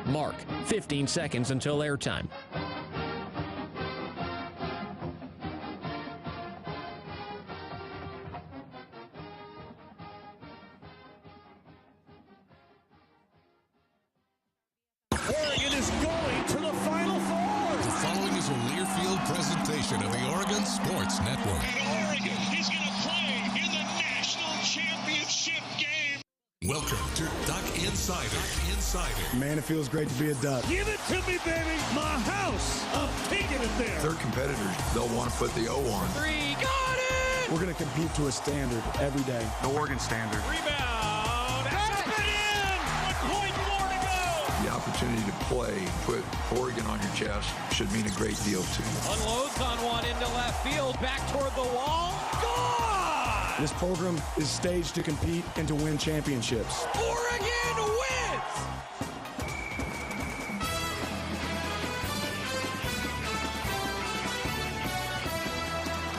Mark, 15 seconds until airtime. Oregon is going to the Final Four. The following is a Learfield presentation of the Oregon Sports Network. And Oregon is going to play in the national championship game. Welcome to Duck Insider. Man, it feels great to be a Duck. Give it to me, baby. My house. I'm taking it there. Their competitors, they'll want to put the O on. Three, got it! We're going to compete to a standard every day. The Oregon standard. Rebound. Tap it in. 1 point more to go. The opportunity to play, put Oregon on your chest, should mean a great deal to you. Unloads on one into left field. Back toward the wall. Gone! This program is staged to compete and to win championships. Oregon wins!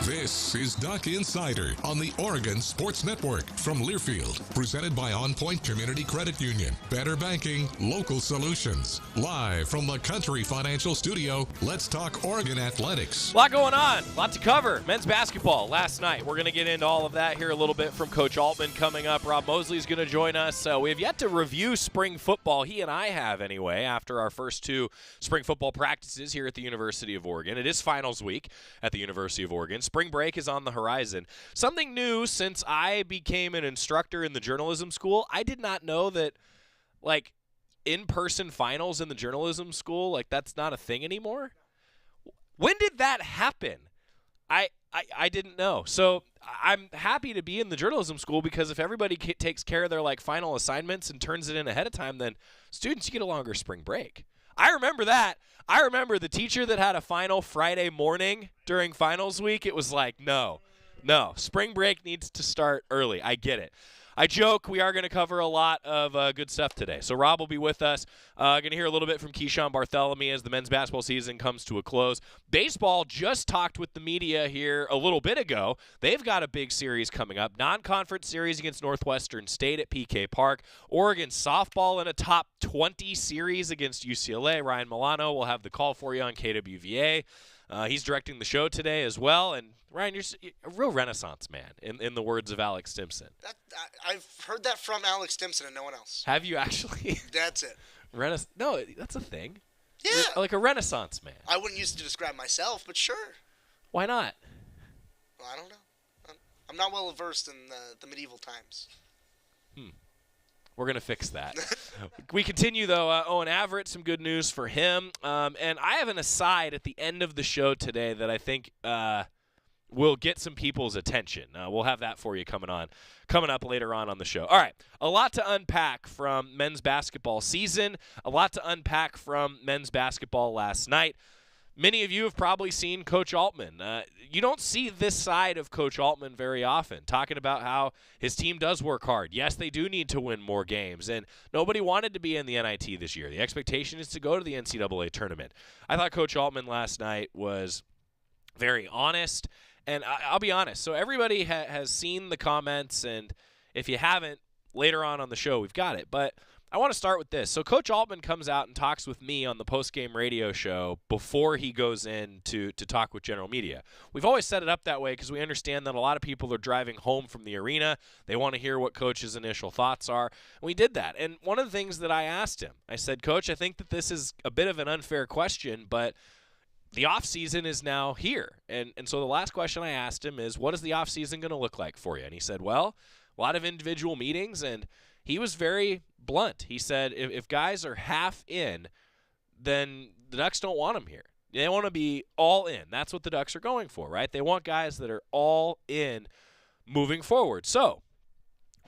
This is Duck Insider on the Oregon Sports Network from Learfield, presented by On Point Community Credit Union. Better banking, local solutions. Live from the Country Financial Studio, let's talk Oregon athletics. A lot going on, a lot to cover. Men's basketball last night. We're going to get into all of that here a little bit from Coach Altman coming up. Rob Moseley is going to join us. We have yet to review spring football. He and I have anyway, after our first 2 spring football practices here at the University of Oregon. It is finals week at the University of Oregon. Spring break is on the horizon. Something new since I became an instructor in the journalism school. I did not know that, like, in-person finals in the journalism school, like, that's not a thing anymore. When did that happen? I didn't know. So I'm happy to be in the journalism school because if everybody takes care of their, like, final assignments and turns it in ahead of time, then students, you get a longer spring break. I remember that. I remember the teacher that had a final Friday morning during finals week. It was like, no, spring break needs to start early. I get it. I joke. We are going to cover a lot of good stuff today. So Rob will be with us. Going to hear a little bit from Keyshawn Bartholomew as the men's basketball season comes to a close. Baseball just talked with the media here a little bit ago. They've got a big series coming up. Non-conference series against Northwestern State at PK Park. Oregon softball in a top 20 series against UCLA. Ryan Milano will have the call for you on KWVA. He's directing the show today as well. And, Ryan, you're a real renaissance man, in the words of Alex Stimson. I've heard that from Alex Stimson and no one else. Have you actually? That's it. No, that's a thing. Yeah. You're like a renaissance man. I wouldn't use it to describe myself, but sure. Why not? Well, I don't know. I'm not well versed in the medieval times. We're going to fix that. We continue, though. Owen Averett, some good news for him. And I have an aside at the end of the show today that I think will get some people's attention. We'll have that for you coming up later on the show. All right, a lot to unpack from men's basketball season, a lot to unpack from men's basketball last night. Many of you have probably seen Coach Altman. You don't see this side of Coach Altman very often, talking about how his team does work hard. Yes, they do need to win more games, and nobody wanted to be in the NIT this year. The expectation is to go to the NCAA tournament. I thought Coach Altman last night was very honest, and I'll be honest. So everybody has seen the comments, and if you haven't, later on the show, we've got it. But I want to start with this. So Coach Altman comes out and talks with me on the post-game radio show before he goes in to talk with general media. We've always set it up that way because we understand that a lot of people are driving home from the arena. They want to hear what Coach's initial thoughts are. And we did that. And one of the things that I asked him, I said, Coach, I think that this is a bit of an unfair question, but the offseason is now here. And so the last question I asked him is, what is the offseason going to look like for you? And he said, well, a lot of individual meetings, and he was very blunt. He said, if guys are half in, then the Ducks don't want them here. They want to be all in. That's what the Ducks are going for, right? They want guys that are all in moving forward. So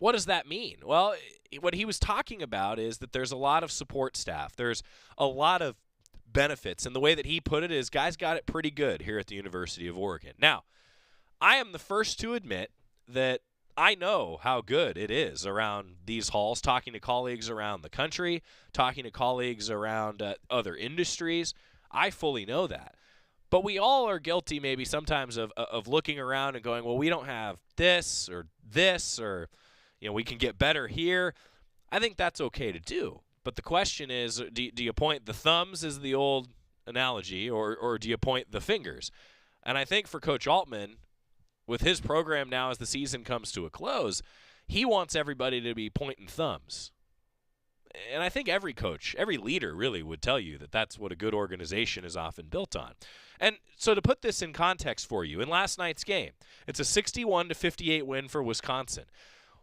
what does that mean? Well, what he was talking about is that there's a lot of support staff. There's a lot of benefits. And the way that he put it is guys got it pretty good here at the University of Oregon. Now, I am the first to admit that I know how good it is around these halls, talking to colleagues around the country, talking to colleagues around other industries. I fully know that. But we all are guilty maybe sometimes of looking around and going, well, we don't have this, or we can get better here. I think that's okay to do. But the question is, do you point the thumbs as the old analogy, or do you point the fingers? And I think for Coach Altman, with his program now as the season comes to a close, he wants everybody to be pointing thumbs. And I think every coach, every leader really would tell you that that's what a good organization is often built on. And so to put this in context for you, in last night's game, it's a 61-58 win for Wisconsin.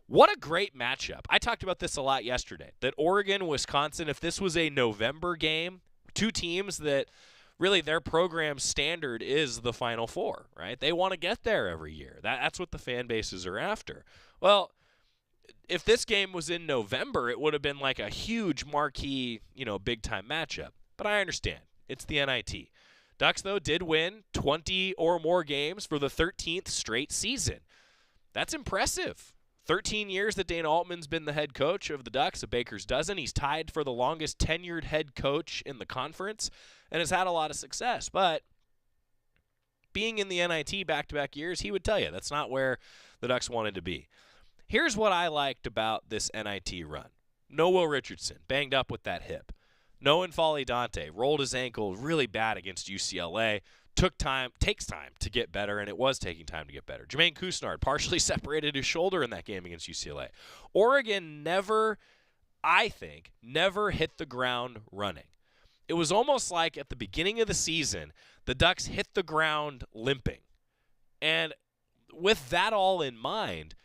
What a great matchup. I talked about this a lot yesterday, that Oregon, Wisconsin, if this was a November game, two teams that really their program standard is the Final Four, right? They want to get there every year. That's what the fan bases are after. Well, if this game was in November, it would have been like a huge marquee, big-time matchup. But I understand. It's the NIT. Ducks, though, did win 20 or more games for the 13th straight season. That's impressive. 13 years that Dana Altman's been the head coach of the Ducks, a baker's dozen. He's tied for the longest tenured head coach in the conference and has had a lot of success. But being in the NIT back-to-back years, he would tell you that's not where the Ducks wanted to be. Here's what I liked about this NIT run. No Will Richardson, banged up with that hip. No N'Faly Dante, rolled his ankle really bad against UCLA. Takes time to get better, and it was taking time to get better. Jermaine Couisnard partially separated his shoulder in that game against UCLA. Oregon never hit the ground running. It was almost like at the beginning of the season, the Ducks hit the ground limping. And with that all in mind,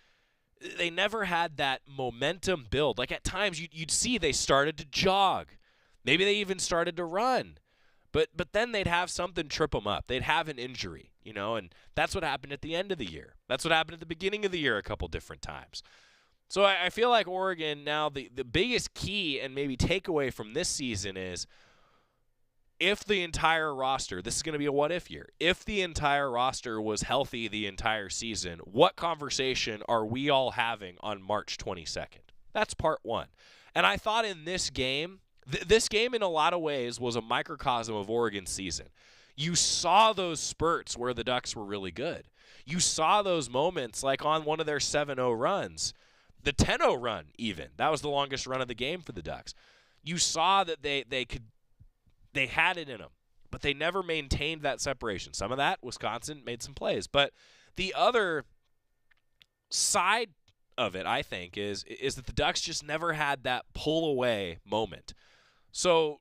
they never had that momentum build. Like at times you'd see they started to jog. Maybe they even started to run. But then they'd have something trip them up. They'd have an injury, and that's what happened at the end of the year. That's what happened at the beginning of the year a couple different times. So I feel like Oregon now, the biggest key and maybe takeaway from this season is if the entire roster, this is going to be a what-if year, if the entire roster was healthy the entire season, what conversation are we all having on March 22nd? That's part one. And I thought in this game, this game in a lot of ways was a microcosm of Oregon's season. You saw those spurts where the Ducks were really good. You saw those moments like on one of their 7-0 runs, the 10-0 run even. That was the longest run of the game for the Ducks. You saw that they had it in them, but they never maintained that separation. Some of that, Wisconsin made some plays. But the other side of it, I think, is that the Ducks just never had that pull-away moment. So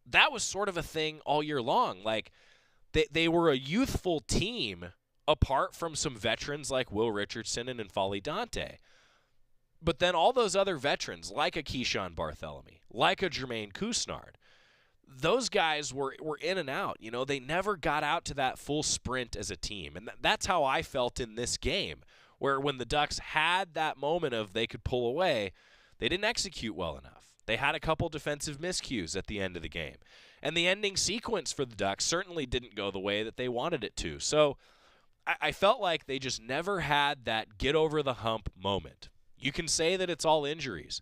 that was sort of a thing all year long. Like, they were a youthful team apart from some veterans like Will Richardson and N'Faly Dante. But then all those other veterans, like a Keyshawn Barthélemy, like a Jermaine Couisnard, those guys were in and out. They never got out to that full sprint as a team. And that's how I felt in this game, where when the Ducks had that moment of they could pull away, they didn't execute well enough. They had a couple defensive miscues at the end of the game. And the ending sequence for the Ducks certainly didn't go the way that they wanted it to. So I felt like they just never had that get-over-the-hump moment. You can say that it's all injuries.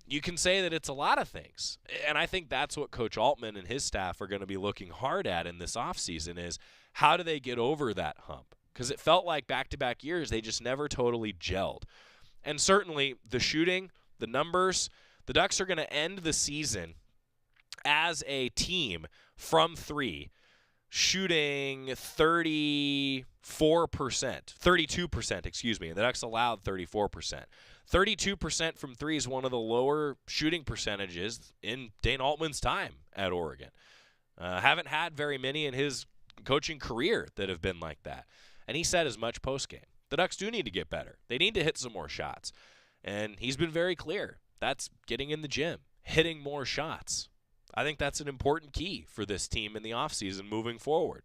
You can say that it's a lot of things. And I think that's what Coach Altman and his staff are going to be looking hard at in this offseason is how do they get over that hump? Because it felt like back-to-back years they just never totally gelled. And certainly the shooting, the numbers, the Ducks are going to end the season as a team from three shooting 32%, and the Ducks allowed 34%. 32% from three is one of the lower shooting percentages in Dana Altman's time at Oregon. Haven't had very many in his coaching career that have been like that. And he said as much post-game. The Ducks do need to get better. They need to hit some more shots. And he's been very clear. That's getting in the gym, hitting more shots. I think that's an important key for this team in the offseason moving forward.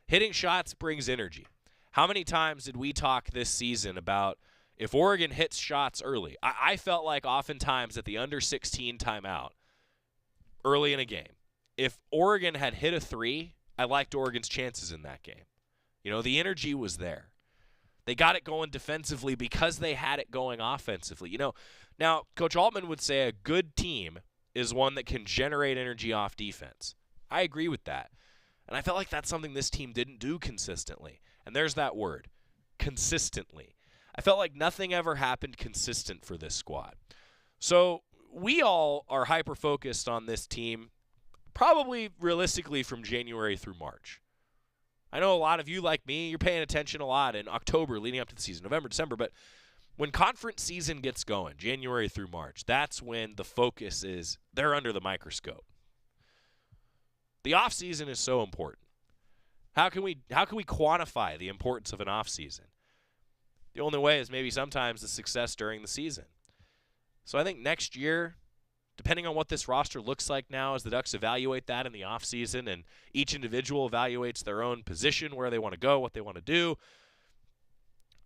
Hitting shots brings energy. How many times did we talk this season about if Oregon hits shots early? I felt like oftentimes at the under-16 timeout, early in a game, if Oregon had hit a three, I liked Oregon's chances in that game. The energy was there. They got it going defensively because they had it going offensively. Now, Coach Altman would say a good team is one that can generate energy off defense. I agree with that. And I felt like that's something this team didn't do consistently. And there's that word, consistently. I felt like nothing ever happened consistent for this squad. So we all are hyper-focused on this team probably realistically from January through March. I know a lot of you, like me, you're paying attention a lot in October leading up to the season, November, December, but when conference season gets going, January through March, that's when the focus is they're under the microscope. The offseason is so important. How can we quantify the importance of an offseason? The only way is maybe sometimes the success during the season. So I think next year, depending on what this roster looks like now as the Ducks evaluate that in the offseason and each individual evaluates their own position, where they want to go, what they want to do,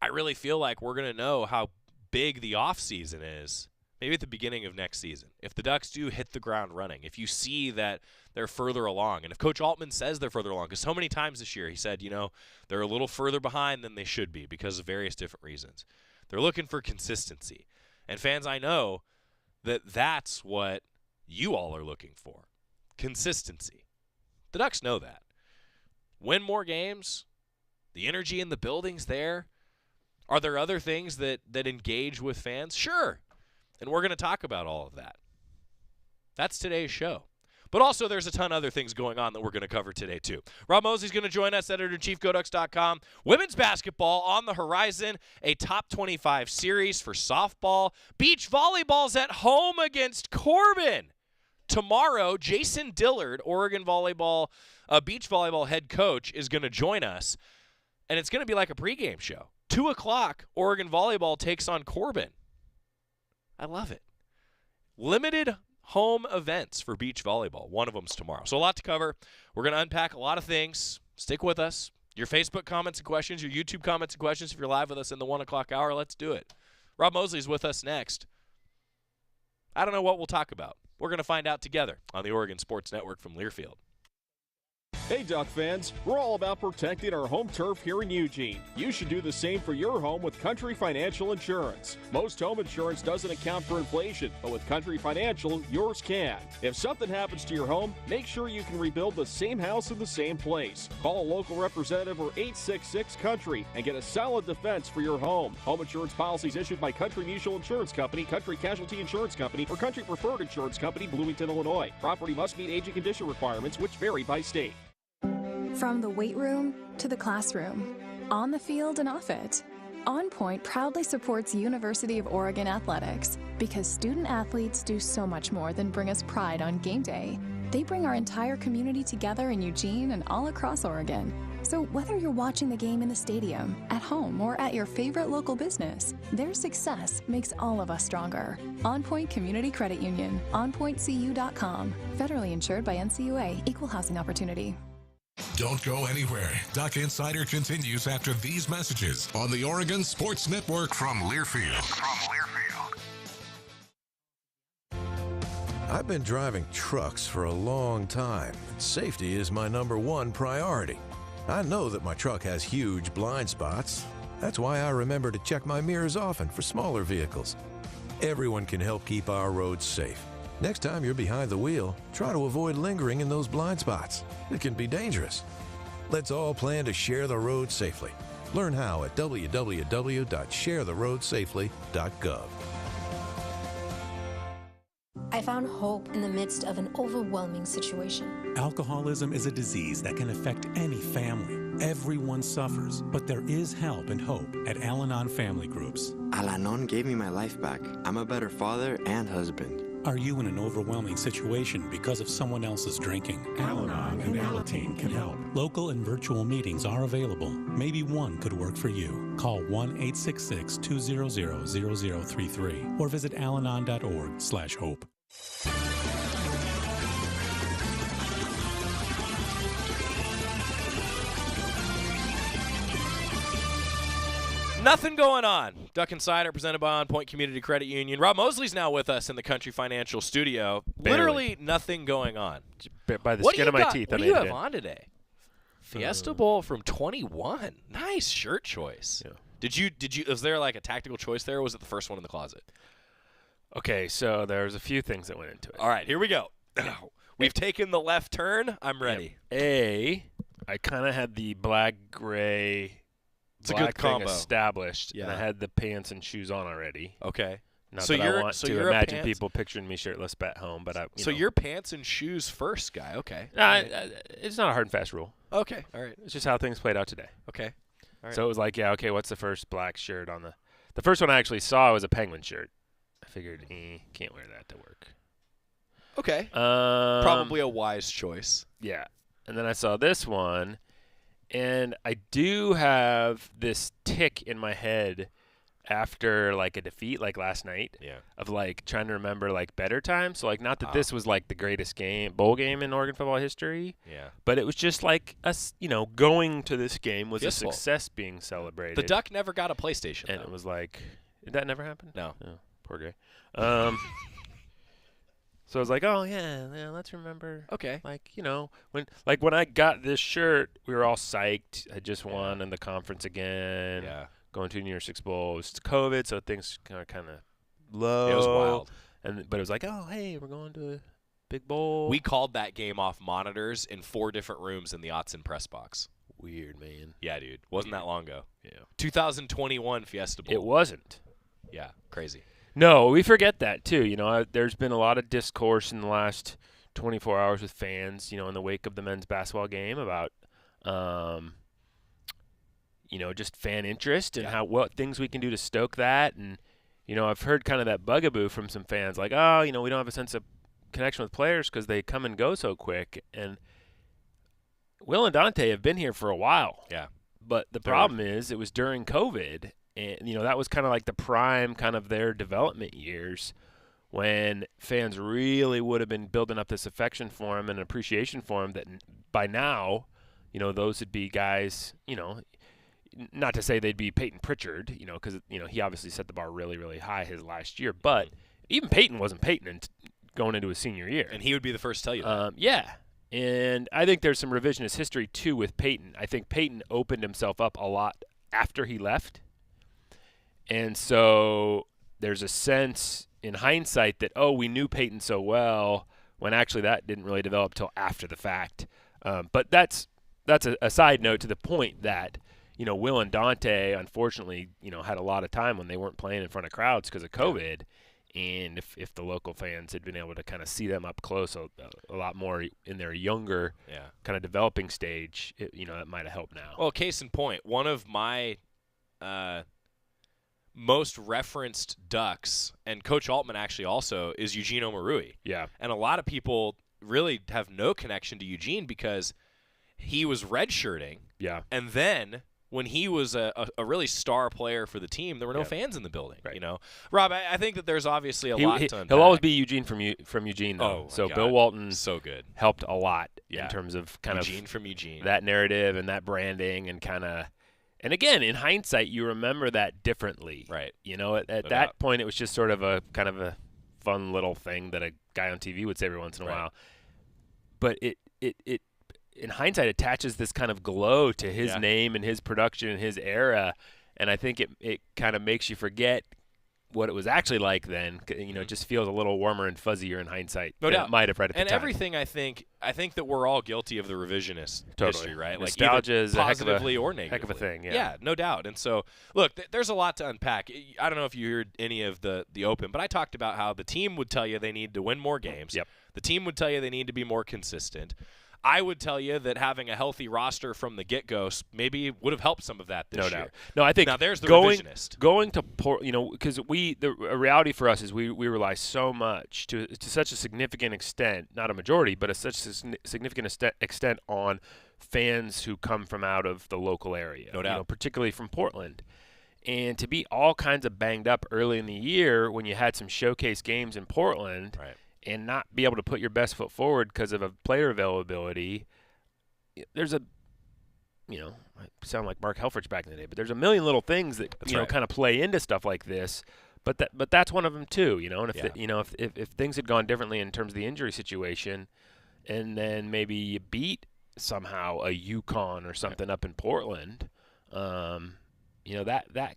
I really feel like we're going to know how big the offseason is maybe at the beginning of next season. If the Ducks do hit the ground running, if you see that they're further along, and if Coach Altman says they're further along, because so many times this year he said, they're a little further behind than they should be because of various different reasons. They're looking for consistency. And fans, I know that's what you all are looking for, consistency. The Ducks know that. Win more games, the energy in the building's there. Are there other things that engage with fans? Sure. And we're going to talk about all of that. That's today's show. But also there's a ton of other things going on that we're going to cover today too. Rob Moseley's going to join us, editor-in-chief, GoDucks.com. Women's basketball on the horizon, a top 25 series for softball. Beach volleyball's at home against Corbin. Tomorrow, Jason Dillard, Oregon beach volleyball head coach, is going to join us, and it's going to be like a pregame show. 2 o'clock, Oregon volleyball takes on Corbin. I love it. Limited home events for beach volleyball. One of them's tomorrow. So a lot to cover. We're going to unpack a lot of things. Stick with us. Your Facebook comments and questions, your YouTube comments and questions if you're live with us in the 1 o'clock hour. Let's do it. Rob Moseley's with us next. I don't know what we'll talk about. We're going to find out together on the Oregon Sports Network from Learfield. Hey, Duck fans, we're all about protecting our home turf here in Eugene. You should do the same for your home with Country Financial Insurance. Most home insurance doesn't account for inflation, but with Country Financial, yours can. If something happens to your home, make sure you can rebuild the same house in the same place. Call a local representative or 866-COUNTRY and get a solid defense for your home. Home insurance policies issued by Country Mutual Insurance Company, Country Casualty Insurance Company, or Country Preferred Insurance Company, Bloomington, Illinois. Property must meet age and condition requirements, which vary by state. From the weight room to the classroom, on the field and off it, On Point proudly supports University of Oregon athletics because student athletes do so much more than bring us pride on game day. They bring our entire community together in Eugene and all across Oregon. So whether you're watching the game in the stadium, at home, or at your favorite local business, their success makes all of us stronger. On Point Community Credit Union, onpointcu.com. Federally insured by NCUA, Equal Housing Opportunity. Don't go anywhere. Duck Insider continues after these messages on the Oregon Sports Network from Learfield. I've been driving trucks for a long time. Safety is my #1 priority. I know that my truck has huge blind spots. That's why I remember to check my mirrors often for smaller vehicles. Everyone can help keep our roads safe. Next time you're behind the wheel, try to avoid lingering in those blind spots. It can be dangerous. Let's all plan to share the road safely. Learn how at www.sharetheroadsafely.gov. I found hope in the midst of an overwhelming situation. Alcoholism is a disease that can affect any family. Everyone suffers, but there is help and hope at Al-Anon Family Groups. Al-Anon gave me my life back. I'm a better father and husband. Are you in an overwhelming situation because of someone else's drinking? Al-Anon and Alateen can help. Local and virtual meetings are available. Maybe one could work for you. Call 1-866-200-0033 or visit alanon.org/hope. Nothing going on. Duck Insider presented by On Point Community Credit Union. Rob Moseley's now with us in the Country Financial Studio. Barely. Literally nothing going on. By the skin of my teeth. What do you have on today? Fiesta Bowl from 21. Nice shirt choice. Yeah. Did you? Was there like a tactical choice there, or was it the first one in the closet? Okay, so there's a few things that went into it. All right, here we go. We've taken the left turn. I'm ready. I kind of had the black-gray. It's a good combo. Established, yeah. and I had the pants and shoes on already. Okay. Not so that you're, I want so to you're imagine people picturing me shirtless at home, but you're pants and shoes first guy. Okay. It's not a hard and fast rule. Okay. All right. It's just how things played out today. Okay. All right. So it was like, yeah, okay, what's the first black shirt on the first one I actually saw was a Penguin shirt. I figured, can't wear that to work. Okay. Probably a wise choice. Yeah. And then I saw this one, and I do have this tick in my head after like a defeat like last night of like trying to remember like better times. So like not that this was like the greatest bowl game in Oregon football history. Yeah. But it was just like us, going to this game was Fistful. a success being celebrated. The Duck never got a PlayStation. And it was like, did that never happen? No. Oh, poor guy. So I was like, oh yeah, let's remember. Okay. Like, when I got this shirt, we were all psyched. I just won in the conference again. Yeah. Going to New Year's Six Bowl. It was COVID, so things kind of low. It was wild. But it was like, oh, hey, we're going to a big bowl. We called that game off monitors in 4 different rooms in the Autzen press box. Weird, man. Yeah, dude. Wasn't that long ago. Yeah. 2021 Fiesta Bowl. It wasn't. Yeah, crazy. No, we forget that, too. There's been a lot of discourse in the last 24 hours with fans, in the wake of the men's basketball game about just fan interest and what things we can do to stoke that. And, I've heard kind of that bugaboo from some fans like, oh, we don't have a sense of connection with players because they come and go so quick. And Will and Dante have been here for a while. Yeah. But the problem is it was during COVID. And, that was kind of like the prime kind of their development years when fans really would have been building up this affection for him and appreciation for him that by now, those would be guys, not to say they'd be Peyton Pritchard, because, he obviously set the bar really, really high his last year. But even Peyton wasn't Peyton going into his senior year. And he would be the first to tell you that. Yeah. And I think there's some revisionist history, too, with Peyton. I think Peyton opened himself up a lot after he left. And so there's a sense in hindsight that, we knew Peyton so well, when actually that didn't really develop till after the fact. But that's a side note to the point that, Will and Dante, unfortunately, had a lot of time when they weren't playing in front of crowds because of COVID. And if the local fans had been able to kind of see them up close a lot more in their younger kind of developing stage, that might have helped now. Well, case in point, one of my most referenced Ducks, and Coach Altman actually also, is Eugene Omarui. Yeah. And a lot of people really have no connection to Eugene because he was redshirting. Yeah. And then when he was a really star player for the team, there were no fans in the building. Right. Rob, I think that there's obviously a lot to unpack. He'll always be Eugene from Eugene, though. So Bill Walton so good. helped a lot in terms of kind Eugene from Eugene. That narrative and that branding and kind of – and again, in hindsight, you remember that differently. Right. At that point, it was just sort of a kind of a fun little thing that a guy on TV would say every once in a while. But it in hindsight attaches this kind of glow to his name and his production and his era, and I think it kind of makes you forget what it was actually like then. It just feels a little warmer and fuzzier in hindsight. No doubt. It might have right at the time. And everything, I think that we're all guilty of the revisionist history, right? Nostalgia is positively or negatively. Heck of a thing, yeah. Yeah, no doubt. And so, look, there's a lot to unpack. I don't know if you heard any of the Open, but I talked about how the team would tell you they need to win more games. Yep. The team would tell you they need to be more consistent. I would tell you that having a healthy roster from the get-go maybe would have helped some of that this year. No doubt. No, I think now there's the revisionist. Going to because the reality for us is we rely so much to such a significant extent, not a majority, but such a significant extent on fans who come from out of the local area. No doubt. Particularly from Portland. And to be all kinds of banged up early in the year when you had some showcase games in Portland. Right. And not be able to put your best foot forward because of a player availability, there's I sound like Mark Helfrich back in the day, but there's a million little things that kind of play into stuff like this. But that's one of them too, And if things had gone differently in terms of the injury situation, and then maybe you beat somehow a UConn or something up in Portland, that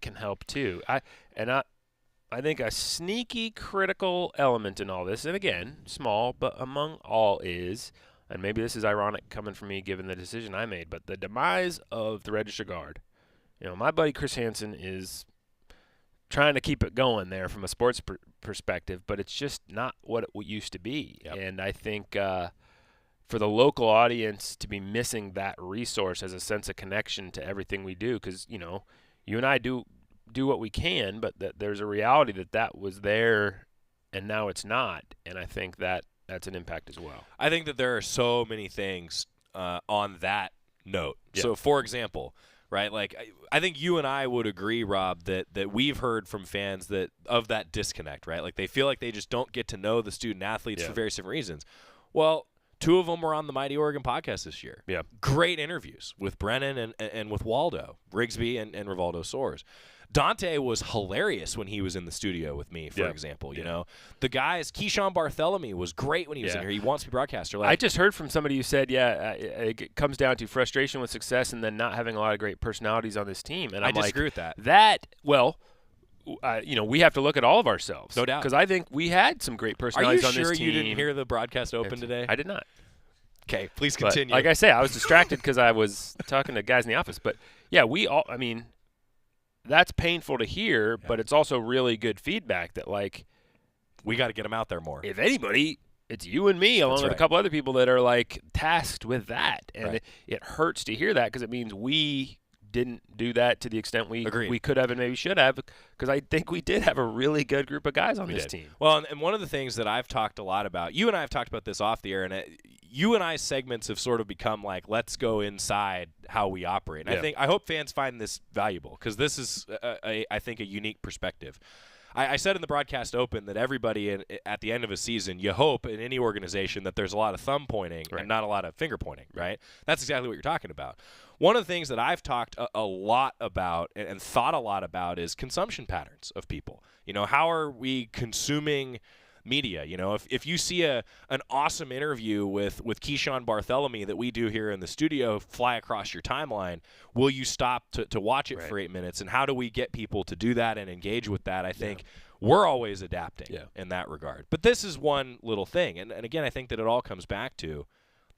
can help too. I think a sneaky critical element in all this, and again, small, but among all is, and maybe this is ironic coming from me given the decision I made, but the demise of the register guard. My buddy Chris Hansen is trying to keep it going there from a sports perspective, but it's just not what it used to be. Yep. And I think for the local audience to be missing that resource as a sense of connection to everything we do, because, you know, you and I do what we can, but there's a reality that was there and now it's not. And I think that's an impact as well. I think that there are so many things on that note. Yeah. So, for example, right, like I think you and I would agree, Rob, that we've heard from fans of that disconnect, right? Like they feel like they just don't get to know the student athletes for various different reasons. Well, 2 of them were on the Mighty Oregon podcast this year. Yeah. Great interviews with Brennan and with Waldo, Rigsby and Rivaldo Soares. Dante was hilarious when he was in the studio with me, for example. You know, the guys, Keyshawn Bartholomew was great when he was in here. He wants to be broadcaster. Like, I just heard from somebody who said, it comes down to frustration with success and then not having a lot of great personalities on this team. And I I'm disagree with that. You know, we have to look at all of ourselves. No doubt. Because I think we had some great personalities on this team. Are you sure you didn't hear the broadcast open today? I did not. Okay, please continue. But, like I say, I was distracted because I was talking to guys in the office. But, yeah, that's painful to hear, but it's also really good feedback that, like, we got to get them out there more. If anybody, it's you and me, along with a couple other people that are, like, tasked with that. And it hurts to hear that because it means we didn't do that to the extent we could have and maybe should have, because I think we did have a really good group of guys on this team. Well, and one of the things that I've talked a lot about, you and I have talked about this off the air, and you and I's segments have sort of become like, let's go inside how we operate. And I hope fans find this valuable, because this is, I think, a unique perspective. I said in the broadcast open that everybody at the end of a season, you hope in any organization that there's a lot of thumb pointing and not a lot of finger pointing, right? That's exactly what you're talking about. One of the things that I've talked a lot about and thought a lot about is consumption patterns of people. You know, how are we consuming media? You know, if you see an awesome interview with Keyshawn Bartholomew that we do here in the studio fly across your timeline, will you stop to watch it for 8 minutes? And how do we get people to do that and engage with that? I think we're always adapting in that regard. But this is one little thing. And again, I think that it all comes back to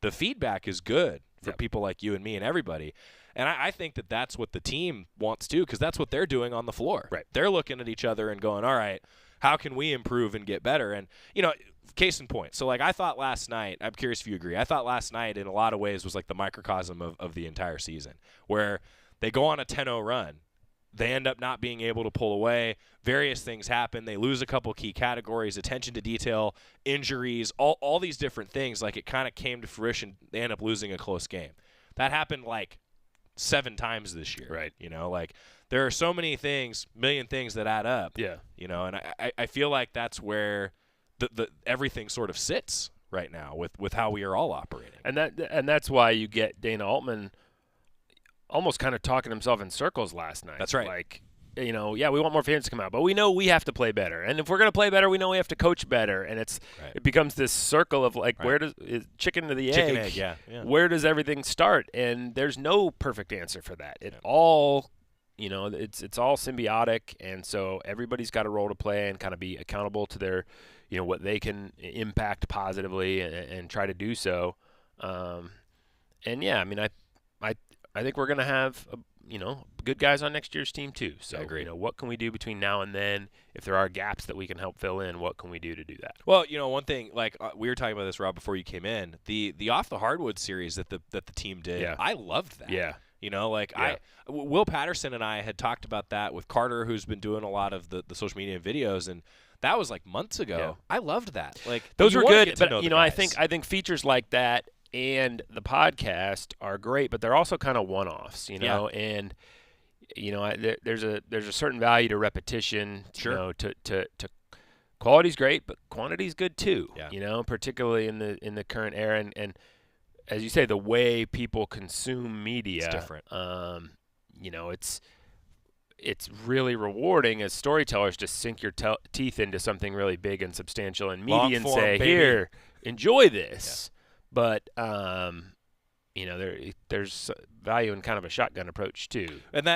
the feedback is good for people like you and me and everybody. And I think that that's what the team wants to, because that's what they're doing on the floor. Right. They're looking at each other and going, all right, how can we improve and get better? And, you know, case in point. So, like, I thought last night, I'm curious if you agree, I thought last night in a lot of ways was like the microcosm of the entire season, where they go on a 10-0 run. They end up not being able to pull away. Various things happen. They lose a couple key categories, attention to detail, injuries, all these different things. Like, it kind of came to fruition. They end up losing a close game. That happened, like, 7 times this year. Right. You know, like, there are so many things, million things that add up. Yeah. You know, and I feel like that's where the everything sort of sits right now with how we are all operating. And that's why you get Dana Altman almost kind of talking himself in circles last night. That's right. Like, you know, we want more fans to come out, but we know we have to play better. And if we're going to play better, we know we have to coach better. And it becomes this circle of, like, where does chicken to the egg? Yeah. Where does everything start? And there's no perfect answer for that. It all, you know, it's all symbiotic. And so everybody's got a role to play and kind of be accountable to their, you know, what they can impact positively and try to do so. And yeah, I mean, I think we're going to have, you know, good guys on next year's team too. So, I agree. You know, what can we do between now and then? If there are gaps that we can help fill in, what can we do to do that? Well, you know, one thing, like we were talking about this, Rob, before you came in, the Off the Hardwood series that the team did, I loved that. Yeah. You know, like Will Patterson and I had talked about that with Carter, who's been doing a lot of the social media videos, and that was like months ago. Yeah. I loved that. Like, those were good, but you know, I think features like that and the podcast are great, but they're also kind of one-offs, you know. And you know, there's a certain value to repetition. Sure. You know, to quality's great, but quantity's good too. Yeah. You know, particularly in the current era, and as you say, the way people consume media, it's different. You know, it's really rewarding as storytellers to sink your teeth into something really big and substantial in media and say, "Here, enjoy this." Yeah. But you know, there's value in kind of a shotgun approach too. And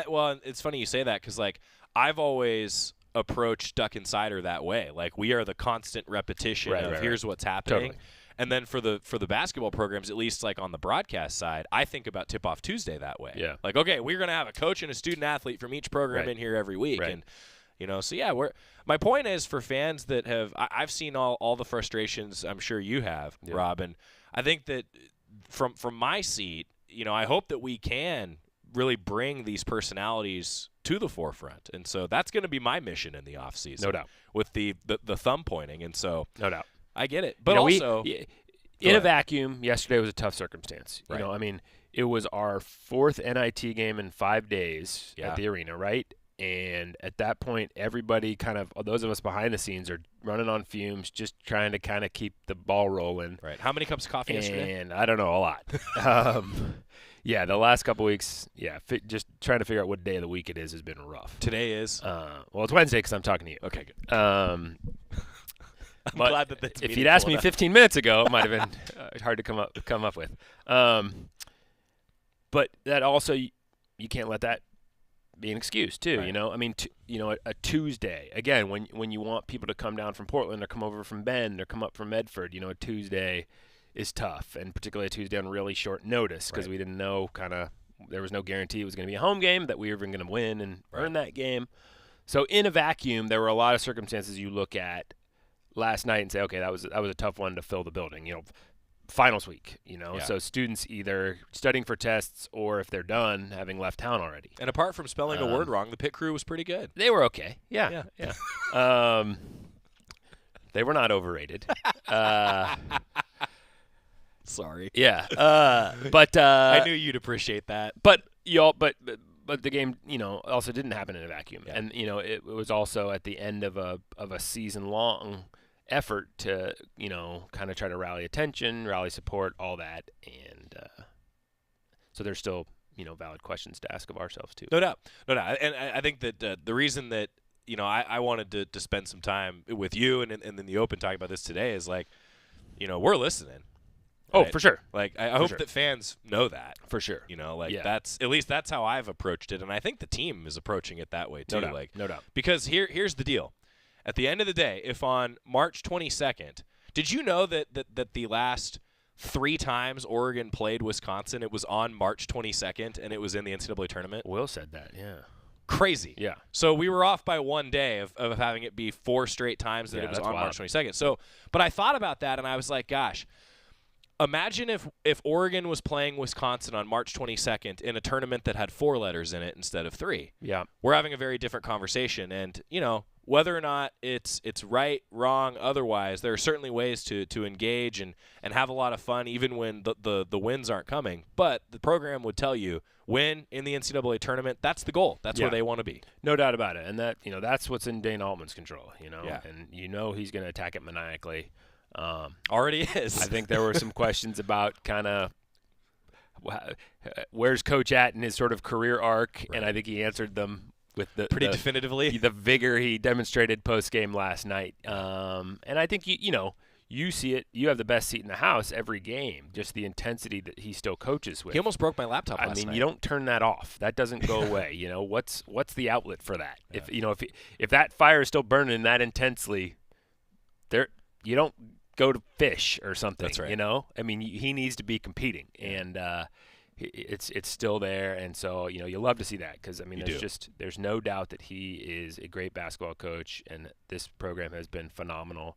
it's funny you say that, because like I've always approached Duck Insider that way. Like, we are the constant repetition of here's what's happening. Totally. And then for the basketball programs, at least like on the broadcast side, I think about Tip Off Tuesday that way. Yeah. Like, okay, we're going to have a coach and a student athlete from each program in here every week. Right. And So yeah, my point is for fans that I've seen all the frustrations. I'm sure you have, Rob, and I think that from my seat, I hope that we can really bring these personalities to the forefront, and so that's going to be my mission in the offseason. No doubt. With the thumb pointing, and so no doubt, I get it. But also, in a vacuum, yesterday was a tough circumstance. Right. It was our 4th NIT game in 5 days Yeah. at the arena, right? And at that point, everybody those of us behind the scenes are running on fumes, just trying to kind of keep the ball rolling. Right. How many cups of coffee yesterday? And I don't know, a lot. Yeah, the last couple weeks, just trying to figure out what day of the week it is has been rough. Today is? Well, it's Wednesday because I'm talking to you. Okay, good. I'm glad that that's if you'd asked me 15 minutes ago, it might have been hard to come up with. But that also, you can't let that be an excuse too. Right. A Tuesday again when you want people to come down from Portland or come over from Bend or come up from Medford. A Tuesday is tough, and particularly a Tuesday on really short notice because we didn't know there was no guarantee it was going to be a home game, that we were even going to win and earn that game. So in a vacuum, there were a lot of circumstances you look at last night and say, okay, that was a tough one to fill the building. Finals week, so students either studying for tests or if they're done, having left town already. And apart from spelling a word wrong, the pit crew was pretty good. They were okay. Yeah. They were not overrated. Sorry. Yeah. But I knew you'd appreciate that. But the game, also didn't happen in a vacuum. Yeah. And it was also at the end of a season long effort to, kind of try to rally attention, rally support, all that. And so there's still, valid questions to ask of ourselves too. No doubt. And I think that the reason that, I wanted to spend some time with you and in the open talking about this today is we're listening. Oh, right? for sure. I hope that fans know that. For sure. That's how I've approached it, and I think the team is approaching it that way too. No doubt. Because here's the deal. At the end of the day, if on March 22nd, did you know that the last 3 times Oregon played Wisconsin, it was on March 22nd, and it was in the NCAA tournament? Will said that, yeah. Crazy. Yeah. So we were off by 1 day of having it be 4 straight times that it was on March 22nd. So, but I thought about that, and I was like, gosh, imagine if Oregon was playing Wisconsin on March 22nd in a tournament that had 4 letters in it instead of 3. Yeah. We're having a very different conversation. And, whether or not it's right, wrong, otherwise, there are certainly ways to engage and have a lot of fun even when the wins aren't coming. But the program would tell you, win in the NCAA tournament, that's the goal. That's where they want to be. No doubt about it. And that that's what's in Dana Altman's control, Yeah. And he's going to attack it maniacally. Already is. I think there were some questions about kind of where's Coach at in his sort of career arc, and I think he answered them with pretty definitively. The vigor he demonstrated post-game last night. And I think, you see it. You have the best seat in the house every game, just the intensity that he still coaches with. He almost broke my laptop last night. You don't turn that off. That doesn't go away. What's the outlet for that? Yeah. If that fire is still burning that intensely, you don't go to fish or something. That's right. He needs to be competing, and it's still there. And so you love to see that because there's no doubt that he is a great basketball coach, and this program has been phenomenal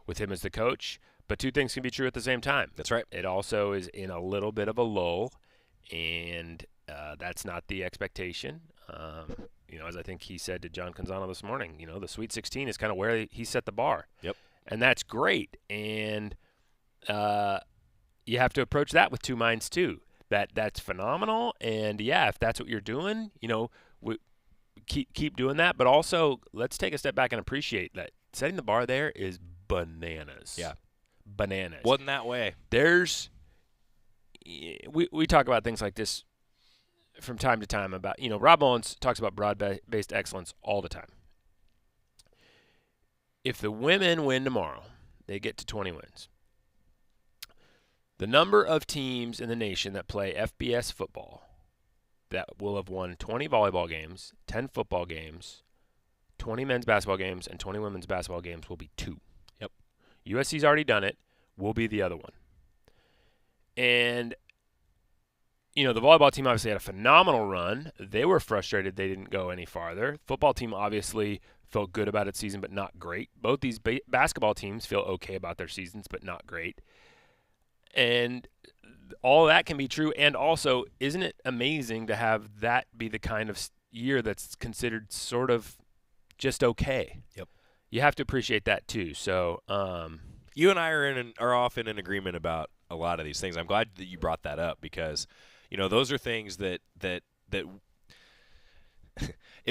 with him as the coach. But 2 things can be true at the same time. That's right. It also is in a little bit of a lull, and that's not the expectation. As I think he said to John Canzano this morning, the Sweet 16 is kind of where he set the bar. Yep. And that's great. And you have to approach that with 2 minds too. That's phenomenal. And if that's what you're doing, we keep doing that. But also, let's take a step back and appreciate that setting the bar there is bananas. Yeah. Bananas. Wasn't that way. We talk about things like this from time to time about, Rob Owens talks about broad-based excellence all the time. If the women win tomorrow, they get to 20 wins. The number of teams in the nation that play FBS football that will have won 20 volleyball games, 10 football games, 20 men's basketball games, and 20 women's basketball games will be 2. Yep. USC's already done it. We'll be the other one. And the volleyball team obviously had a phenomenal run. They were frustrated they didn't go any farther. Football team obviously felt good about its season, but not great. Both these basketball teams feel okay about their seasons, but not great. And all that can be true. And also, isn't it amazing to have that be the kind of year that's considered sort of just okay? Yep. You have to appreciate that too. So, you and I are often in agreement about a lot of these things. I'm glad that you brought that up because, those are things that it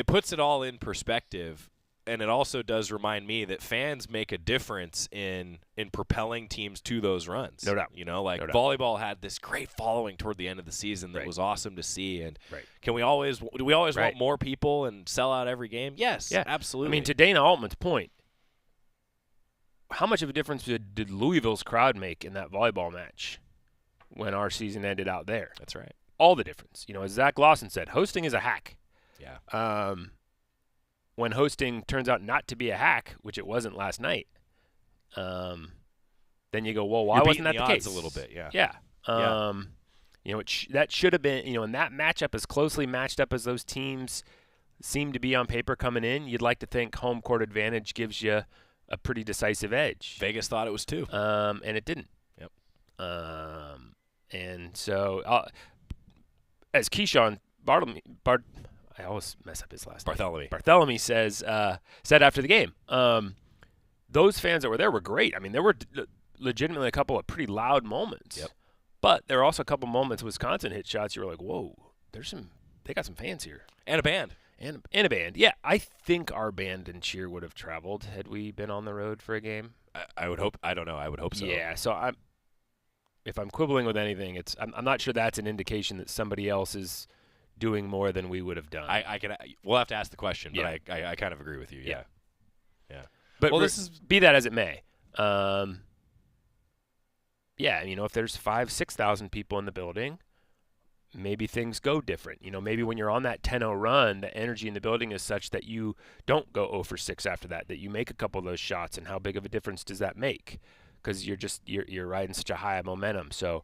puts it all in perspective, and it also does remind me that fans make a difference in propelling teams to those runs. No doubt. Volleyball had this great following toward the end of the season that Right. was awesome to see. And Right. do we always Right. want more people and sell out every game? Yes, yeah, absolutely. I mean, to Dana Altman's point, how much of a difference did Louisville's crowd make in that volleyball match when our season ended out there? That's right. All the difference. As Zach Lawson said, hosting is a hack. Yeah. When hosting turns out not to be a hack, which it wasn't last night, then you go, well, why You're wasn't that beating the the case? odds a little bit, yeah. Yeah. That should have been, in that matchup, as closely matched up as those teams seem to be on paper coming in, you'd like to think home court advantage gives you a pretty decisive edge. Vegas thought it was too. And it didn't. Yep. And so, as Keyshawn I always mess up his last name. Bartholomew said after the game, those fans that were there were great. I mean, there were legitimately a couple of pretty loud moments. Yep. But there were also a couple moments Wisconsin hit shots. You were like, whoa, they got some fans here. And a band. And a band. Yeah, I think our band and cheer would have traveled had we been on the road for a game. I would hope. I don't know. I would hope so. Yeah. So if I'm quibbling with anything, I'm not sure that's an indication that somebody else is doing more than we would have done. We'll have to ask the question, but Yeah. I kind of agree with you. Yeah. But Well, be that as it may, if there's 5,000-6,000 people in the building, maybe things go different. Maybe when you're on that 10-0 run, the energy in the building is such that you don't go 0 for 6 after that you make a couple of those shots, and how big of a difference does that make? Because you're riding such a high momentum. So,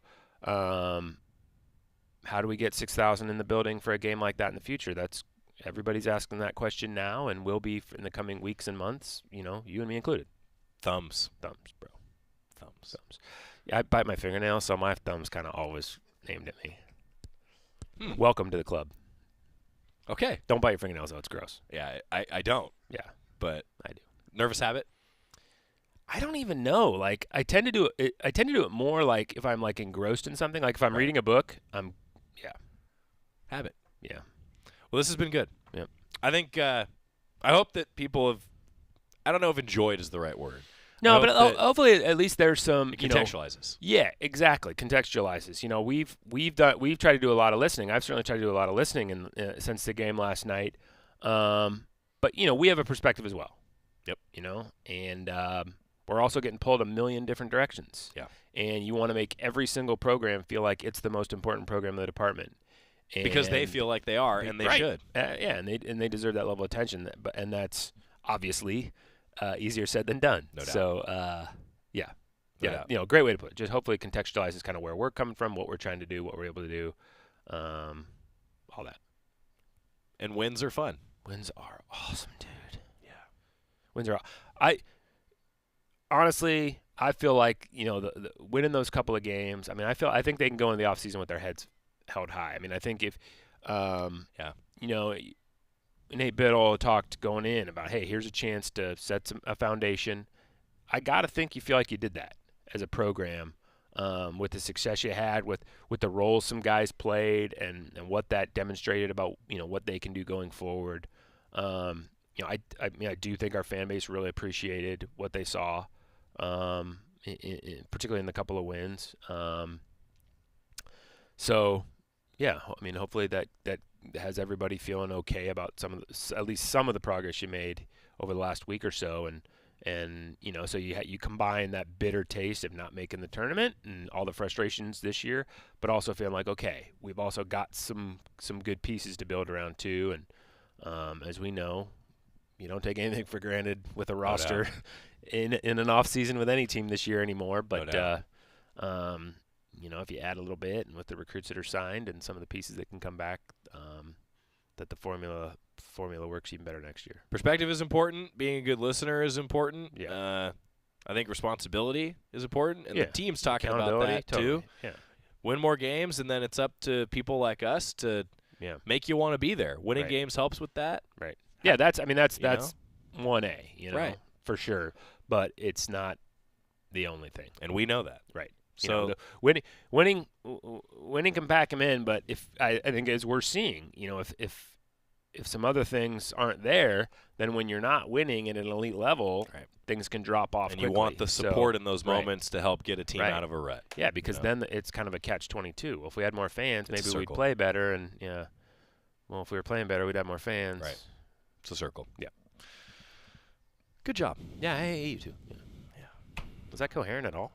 how do we get 6,000 in the building for a game like that in the future? Everybody's asking that question now, and will be in the coming weeks and months. You and me included. Thumbs, bro. Thumbs. Yeah, I bite my fingernails, so my thumb's kind of always aimed at me. Welcome to the club. Okay. Don't bite your fingernails, though. It's gross. Yeah, I don't. Yeah. But I do. Nervous habit? I don't even know. Like, I tend to do it more like if I'm like engrossed in something. Like if I'm reading a book, Habit. Yeah. Well, this has been good. Yep. I think I hope that people have. I don't know if enjoyed is the right word. No, but hopefully at least there's some contextualizes. Yeah, exactly. Contextualizes. We've tried to do a lot of listening. I've certainly tried to do a lot of listening since the game last night. But we have a perspective as well. Yep. And we're also getting pulled a million different directions. Yeah. And you want to make every single program feel like it's the most important program in the department. Because they feel like they are, and they should. And they deserve that level of attention. And that's obviously easier said than done. No doubt. So, yeah. No doubt. Great way to put it. Just hopefully contextualizes kind of where we're coming from, what we're trying to do, what we're able to do, all that. And wins are fun. Wins are awesome, dude. Yeah. Wins are honestly, I feel like, the winning those couple of games, I think they can go into the offseason with their heads held high. I mean, I think if, Nate Biddle talked going in about, hey, here's a chance to set a foundation. I got to think you feel like you did that as a program with the success you had, with the roles some guys played and what that demonstrated about, what they can do going forward. I do think our fan base really appreciated what they saw, particularly in the couple of wins. So, yeah, hopefully that has everybody feeling okay about at least some of the progress you made over the last week or so, and so you combine that bitter taste of not making the tournament and all the frustrations this year, but also feeling like, okay, we've also got some good pieces to build around too, and as we know, you don't take anything for granted with a roster in an off season with any team this year anymore, but if you add a little bit and with the recruits that are signed and some of the pieces that can come back, that the formula works even better next year. Perspective is important. Being a good listener is important. Yeah. I think responsibility is important, and the team's talking about that totally. too. Yeah. Win more games, and then it's up to people like us to make you want to be there. Winning games helps with that. Right. Yeah, that's 1A, right, for sure. But it's not the only thing, and we know that. Right. So winning can pack them in, but I think as we're seeing, if some other things aren't there, then when you're not winning at an elite level, things can drop off and quickly. You want the support in those moments to help get a team out of a rut. Yeah, because then it's kind of a catch-22. Well, if we had more fans, maybe we'd play better, and well, if we were playing better, we'd have more fans. Right. It's a circle. Yeah. Good job. Yeah, hey, you too. Yeah. Was that coherent at all?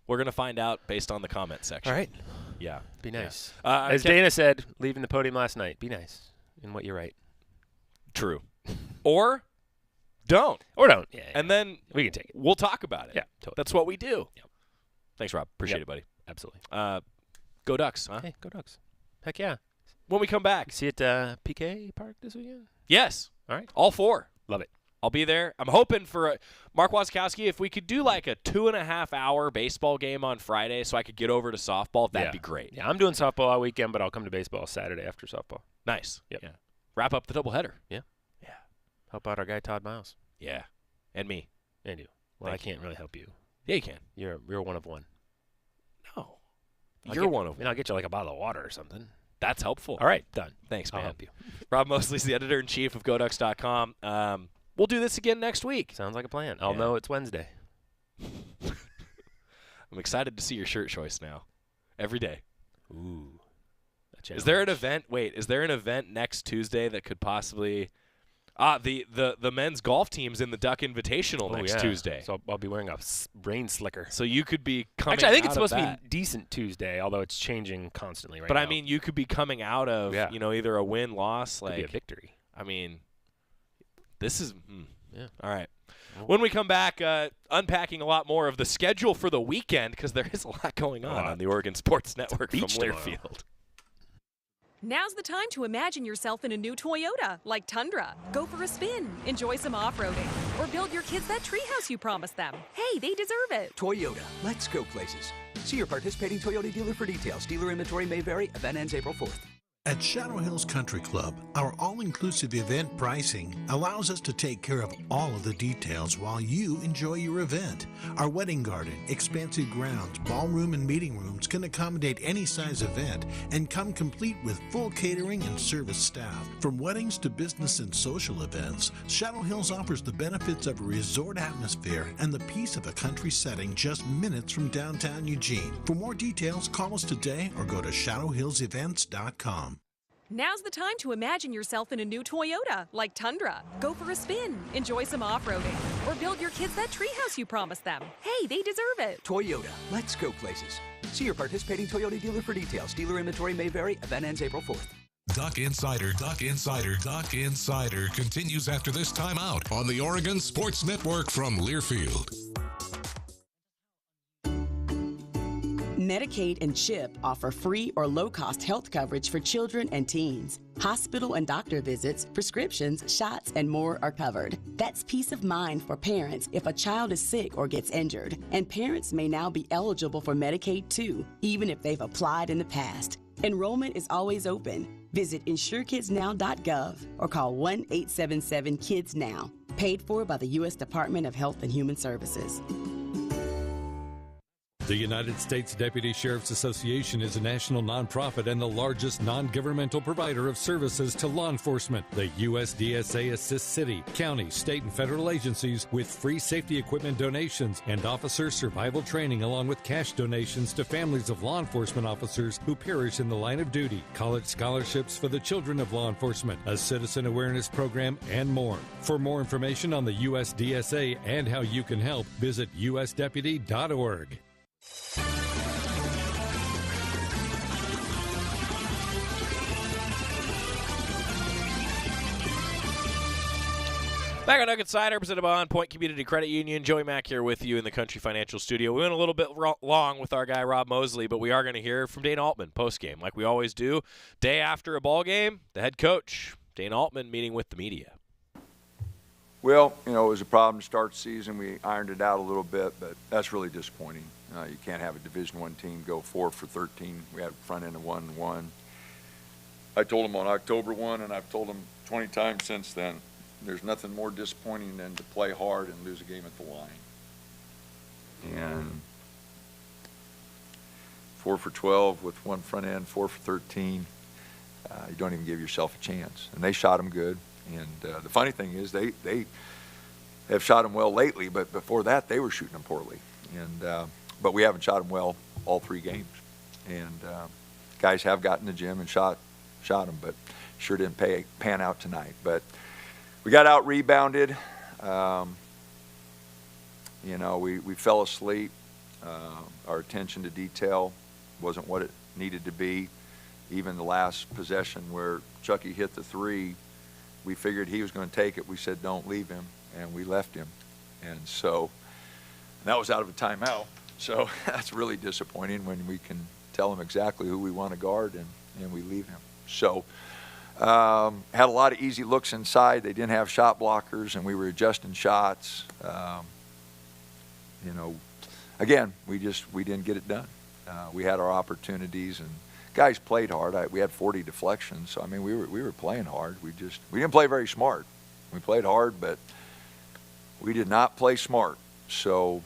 We're going to find out based on the comment section. All right. Yeah. Be nice. Yeah. As Dana said, leaving the podium last night, be nice in what you write. True. Or don't. Yeah, and then we can take it. We'll talk about it. Yeah, totally. That's what we do. Yep. Thanks, Rob. Appreciate it, buddy. Absolutely. Go Ducks, huh? Hey, go Ducks. Heck yeah. When we come back. See you at PK Park this weekend? Yes. All right. All 4. Love it. I'll be there. I'm hoping for Mark Wasikowski, if we could do like a 2.5-hour baseball game on Friday so I could get over to softball, that'd be great. Yeah, I'm doing softball all weekend, but I'll come to baseball Saturday after softball. Nice. Yep. Yeah. Wrap up the doubleheader. Yeah. Help out our guy Todd Miles. Yeah. And me. And you. Well, I can't really help you. Yeah, you can. You're one of one. No. You're one of one. I'll get you like a bottle of water or something. That's helpful. All right, done. Thanks, man. I'll help you. Rob Moseley's the editor-in-chief of GoDucks.com. We'll do this again next week. Sounds like a plan. I'll know it's Wednesday. I'm excited to see your shirt choice now. Every day. Ooh. Is there an event? Wait, is there an event next Tuesday that could possibly the men's golf team's in the Duck Invitational next Tuesday. So I'll be wearing a rain slicker. So you could be coming Actually, I think it's supposed to be decent Tuesday, although it's changing constantly right now. now. But, I mean, you could be coming out of, either a win, loss. Could be a victory. I mean, this is all right. When we come back, unpacking a lot more of the schedule for the weekend, because there is a lot going on the Oregon Sports Network from Learfield. Now's the time to imagine yourself in a new Toyota, like Tundra. Go for a spin, enjoy some off-roading, or build your kids that treehouse you promised them. Hey, they deserve it. Toyota, let's go places. See your participating Toyota dealer for details. Dealer inventory may vary. Event ends April 4th. At Shadow Hills Country Club, our all-inclusive event pricing allows us to take care of all of the details while you enjoy your event. Our wedding garden, expansive grounds, ballroom, and meeting rooms can accommodate any size event and come complete with full catering and service staff. From weddings to business and social events, Shadow Hills offers the benefits of a resort atmosphere and the peace of a country setting just minutes from downtown Eugene. For more details, call us today or go to shadowhillsevents.com. Now's the time to imagine yourself in a new Toyota, like Tundra. Go for a spin, enjoy some off-roading, or build your kids that treehouse you promised them. Hey, they deserve it. Toyota, let's go places. See your participating Toyota dealer for details. Dealer inventory may vary. Event ends April 4th. Duck Insider continues after this timeout on the Oregon Sports Network from Learfield. Medicaid and CHIP offer free or low-cost health coverage for children and teens. Hospital and doctor visits, prescriptions, shots, and more are covered. That's peace of mind for parents if a child is sick or gets injured. And parents may now be eligible for Medicaid too, even if they've applied in the past. Enrollment is always open. Visit InsureKidsNow.gov or call 1-877-KIDS-NOW. Paid for by the U.S. Department of Health and Human Services. The United States Deputy Sheriff's Association is a national nonprofit and the largest non-governmental provider of services to law enforcement. The USDSA assists city, county, state, and federal agencies with free safety equipment donations and officer survival training, along with cash donations to families of law enforcement officers who perish in the line of duty, college scholarships for the children of law enforcement, a citizen awareness program, and more. For more information on the USDSA and how you can help, visit usdeputy.org. Back on Nugget Cider, presented by On Point Community Credit Union. Joey Mack here with you in the Country Financial Studio. We went a little bit long with our guy Rob Moseley, but we are going to hear from Dana Altman post-game, like we always do. Day after a ball game, the head coach, Dana Altman, meeting with the media. Well, it was a problem to start the season. We ironed it out a little bit, but that's really disappointing. You can't have a Division I team go 4 for 13. We had a front end of 1-1. I told him on October 1, and I've told him 20 times since then, there's nothing more disappointing than to play hard and lose a game at the line. And 4 for 12 with one front end, 4 for 13. You don't even give yourself a chance. And they shot them good. And the funny thing is they have shot them well lately, but before that they were shooting them poorly. And but we haven't shot them well all 3 games. And guys have gotten in the gym and shot them, but sure didn't pan out tonight. But we got out rebounded. We fell asleep. Our attention to detail wasn't what it needed to be. Even the last possession where Chucky hit the 3, we figured he was going to take it. We said, don't leave him, and we left him. And so that was out of a timeout. So that's really disappointing when we can tell him exactly who we want to guard, and we leave him. So had a lot of easy looks inside. They didn't have shot blockers, and we were adjusting shots. Again, we didn't get it done. We had our opportunities, and guys played hard. We had 40 deflections, so I mean we were playing hard. We didn't play very smart. We played hard, but we did not play smart. So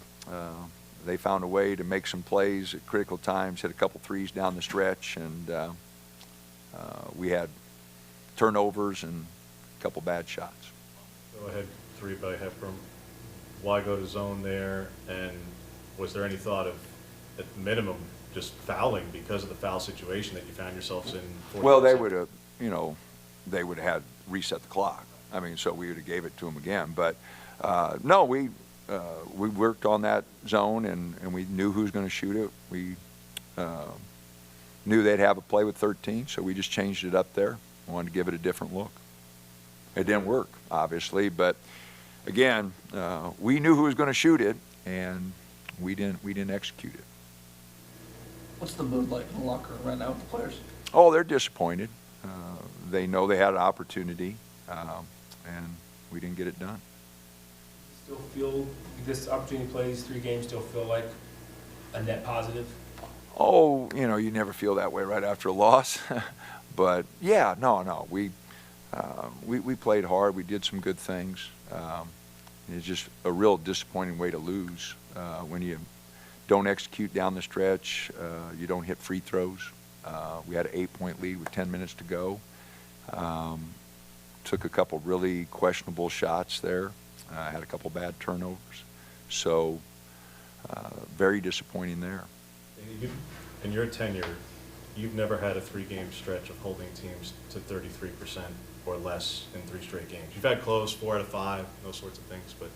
they found a way to make some plays at critical times, hit a couple threes down the stretch, and we had turnovers and a couple bad shots. Go ahead, 3 by Hepburn. Why go to zone there? And was there any thought of, at minimum, just fouling because of the foul situation that you found yourselves in? Well, they would have, they would have had reset the clock. I mean, so we would have gave it to them again. But no, we worked on that zone, and we knew who was going to shoot it. We knew they'd have a play with 13, so we just changed it up there. Wanted to give it a different look. It didn't work, obviously, but again, we knew who was going to shoot it, and we didn't execute it. What's the mood like in the locker room right now with the players? Oh, they're disappointed. They know they had an opportunity, and we didn't get it done. Still feel this opportunity to play these 3 games still feel like a net positive? Oh, you never feel that way right after a loss. But yeah, no, we played hard. We did some good things. It's just a real disappointing way to lose when you don't execute down the stretch. You don't hit free throws. We had an 8-point lead with 10 minutes to go. Took a couple really questionable shots there. Had a couple bad turnovers. So very disappointing there. In your tenure, you've never had a 3-game stretch of holding teams to 33% or less in 3 straight games. You've had close, 4 out of 5, those sorts of things. But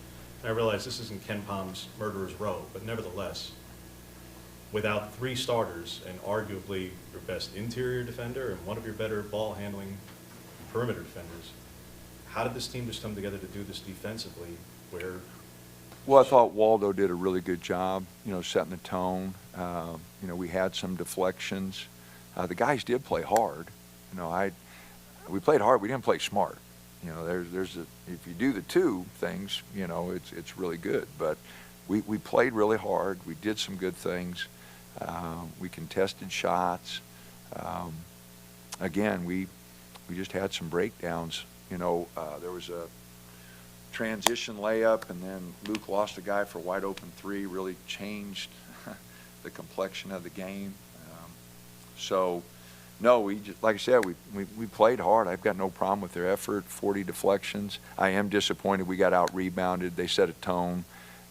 I realize this isn't Ken Palm's murderer's row, but nevertheless, without 3 starters and arguably your best interior defender and one of your better ball-handling perimeter defenders, how did this team just come together to do this defensively? Well, I thought Waldo did a really good job, setting the tone. We had some deflections. The guys did play hard. We played hard. We didn't play smart. If you do the 2 things, it's really good. But we played really hard. We did some good things. We contested shots. Again, we just had some breakdowns. There was a transition layup, and then Luke lost a guy for a wide open 3, really changed the complexion of the game. So, no, like I said, we played hard. I've got no problem with their effort. 40 deflections. I am disappointed we got out rebounded. They set a tone.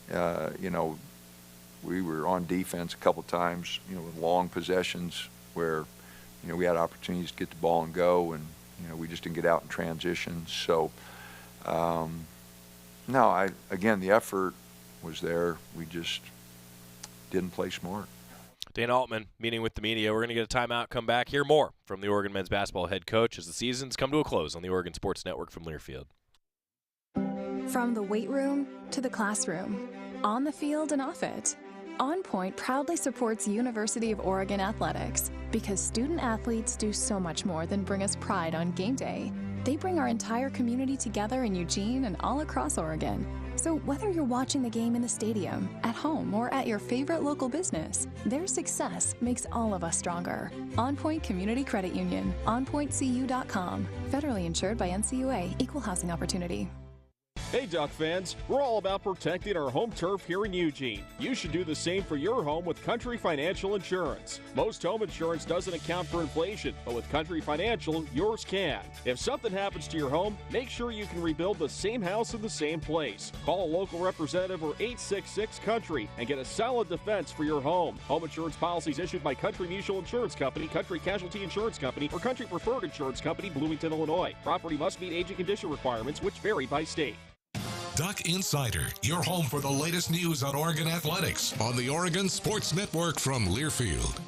We were on defense a couple times, with long possessions where, we had opportunities to get the ball and go, and we just didn't get out in transition. So, no, again, the effort was there. We just didn't play smart. Dana Altman meeting with the media. We're going to get a timeout, come back, hear more from the Oregon men's basketball head coach as the season's come to a close on the Oregon Sports Network from Learfield. From the weight room to the classroom, on the field and off it, On Point proudly supports University of Oregon athletics because student athletes do so much more than bring us pride on game day. They bring our entire community together in Eugene and all across Oregon. So whether you're watching the game in the stadium, at home, or at your favorite local business, their success makes all of us stronger. On Point Community Credit Union, onpointcu.com. Federally insured by NCUA, Equal Housing Opportunity. Hey Duck fans, we're all about protecting our home turf here in Eugene. You should do the same for your home with Country Financial Insurance. Most home insurance doesn't account for inflation, but with Country Financial, yours can. If something happens to your home, make sure you can rebuild the same house in the same place. Call a local representative or 866-COUNTRY and get a solid defense for your home. Home insurance policies issued by Country Mutual Insurance Company, Country Casualty Insurance Company, or Country Preferred Insurance Company, Bloomington, Illinois. Property must meet age and condition requirements, which vary by state. Duck Insider, your home for the latest news on Oregon athletics on the Oregon Sports Network from Learfield.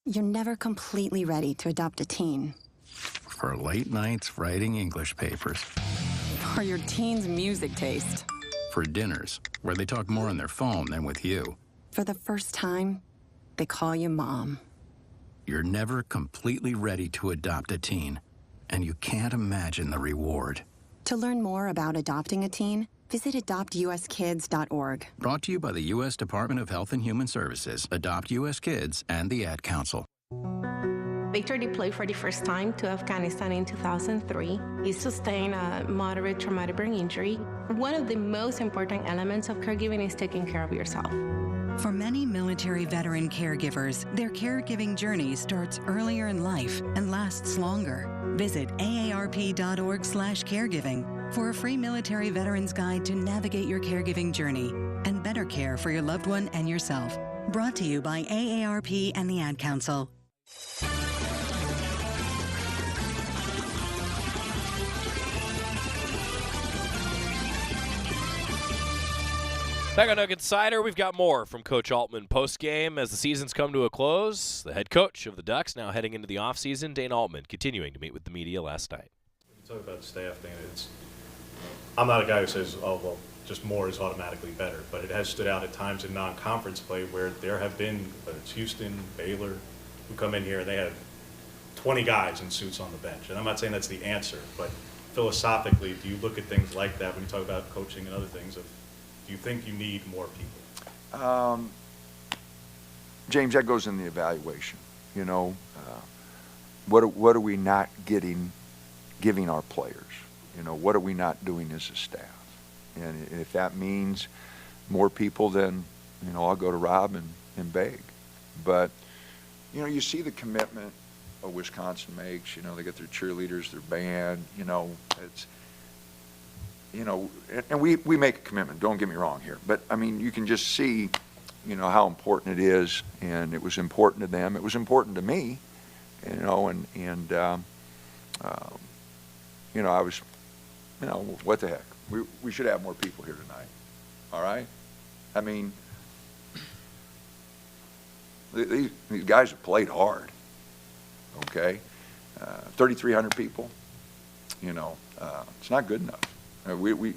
You're never completely ready to adopt a teen. For late nights writing English papers. Or your teen's music taste. For dinners, where they talk more on their phone than with you. For the first time, they call you mom. You're never completely ready to adopt a teen, and you can't imagine the reward. To learn more about adopting a teen, visit adoptuskids.org. Brought to you by the U.S. Department of Health and Human Services, Adopt U.S. Kids, and the Ad Council. Victor deployed for the first time to Afghanistan in 2003. He sustained a moderate traumatic brain injury. One of the most important elements of caregiving is taking care of yourself. For many military veteran caregivers, their caregiving journey starts earlier in life and lasts longer. Visit aarp.org/caregiving for a free military veterans guide to navigate your caregiving journey and better care for your loved one and yourself. Brought to you by AARP and the Ad Council. Back on Duck Insider, we've got more from Coach Altman post-game as the season's come to a close. The head coach of the Ducks now heading into the offseason, Dana Altman, continuing to meet with the media last night. When you talk about staff, Dana, I'm not a guy who says, oh, well, just more is automatically better, but it has stood out at times in non-conference play where there have been, whether it's Houston, Baylor, who come in here and they have 20 guys in suits on the bench. And I'm not saying that's the answer, but philosophically, do you look at things like that when you talk about coaching and other things? Do you think you need more people? James, that goes in the evaluation. You know, what are we not giving our players? You know, what are we not doing as a staff? And if that means more people, then, you know, I'll go to Rob and beg. But, you know, you see the commitment Wisconsin makes. You know, they get their cheerleaders, their band. You know, it's, you know, and we make a commitment. Don't get me wrong here, but I mean, you can just see, you know, how important it is, and it was important to them. It was important to me, you know, and you know, I was, you know, what the heck? We should have more people here tonight. All right, I mean, these guys have played hard. Okay, 3,300 people. You know, it's not good enough. We you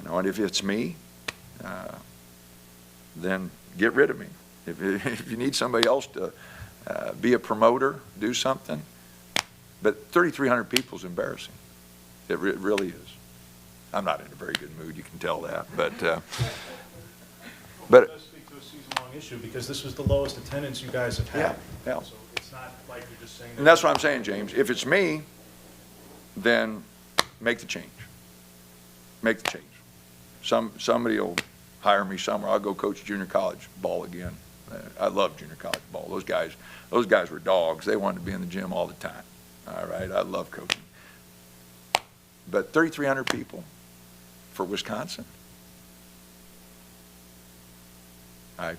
know, and if it's me, then get rid of me. If you need somebody else to be a promoter, do something. But 3,300 people is embarrassing. It really is. I'm not in a very good mood. You can tell that. But it does speak to a season-long issue because this was the lowest attendance you guys have had. Yeah. So it's not like you're just saying. And that's what I'm saying, James. If it's me, then make the change. Make the change. Somebody will hire me somewhere. I'll go coach junior college ball again. I love junior college ball. Those guys were dogs. They wanted to be in the gym all the time. All right, I love coaching. But 3,300 people for Wisconsin. I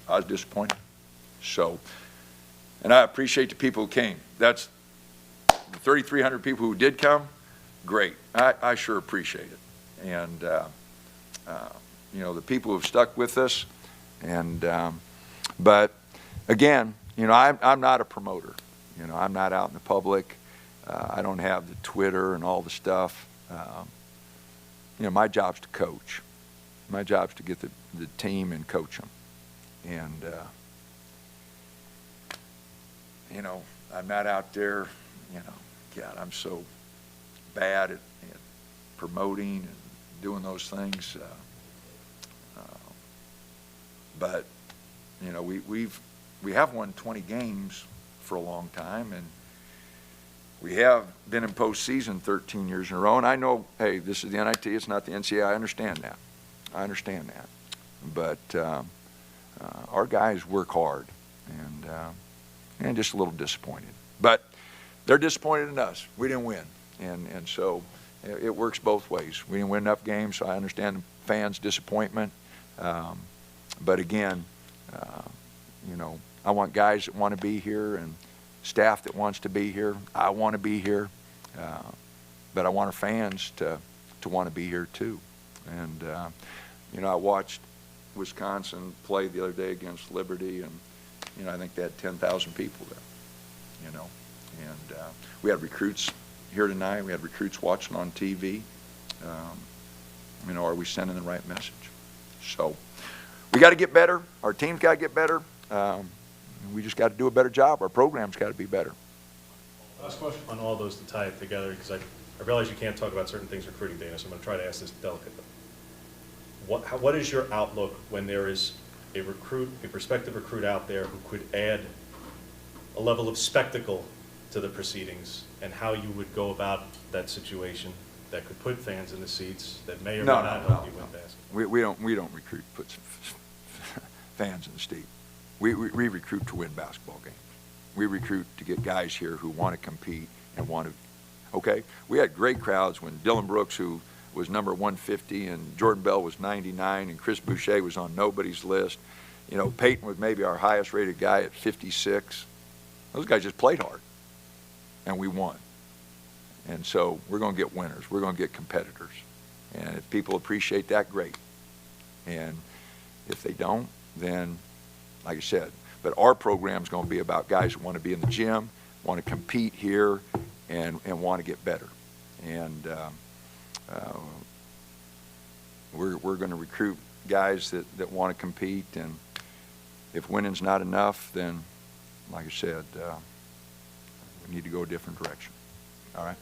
was disappointed. So, and I appreciate the people who came. That's the 3,300 people who did come. Great. I sure appreciate it. And, you know, the people who have stuck with us. And, but again, you know, I'm not a promoter. You know, I'm not out in the public. I don't have the Twitter and all the stuff. My job's to coach. My job's to get the team and coach them. And, I'm not out there, God, I'm so bad at promoting and doing those things. But, we have won 20 games for a long time, and we have been in postseason 13 years in a row. And I know, hey, this is the NIT, it's not the NCAA. I understand that. But our guys work hard, and just a little disappointed. But they're disappointed in us. We didn't win. And so it works both ways. We didn't win enough games, so I understand the fans' disappointment. But again, I want guys that want to be here and staff that wants to be here. I want to be here. But I want our fans to want to be here too. And, I watched Wisconsin play the other day against Liberty, and, I think they had 10,000 people there, And we had recruits here tonight. We had recruits watching on TV. Are we sending the right message? So we got to get better. Our team's got to get better. We just got to do a better job. Our program's got to be better. Last question on all those to tie it together, because I realize you can't talk about certain things recruiting, Dana, so I'm going to try to ask this delicately. What is your outlook when there is a prospective recruit out there who could add a level of spectacle to the proceedings, and how you would go about that situation that could put fans in the seats that may or may not help you win basketball? We don't recruit put fans in the seat. We recruit to win basketball games. We recruit to get guys here who want to compete and want to. Okay, we had great crowds when Dylan Brooks, who was number 150, and Jordan Bell was 99, and Chris Boucher was on nobody's list. Peyton was maybe our highest rated guy at 56. Those guys just played hard, and we won. And so we're going to get winners. We're going to get competitors. And if people appreciate that, great. And if they don't, then, like I said, but our program's going to be about guys who want to be in the gym, want to compete here, and want to get better. And we're going to recruit guys that want to compete. And if winning's not enough, then, like I said, we need to go a different direction. All right?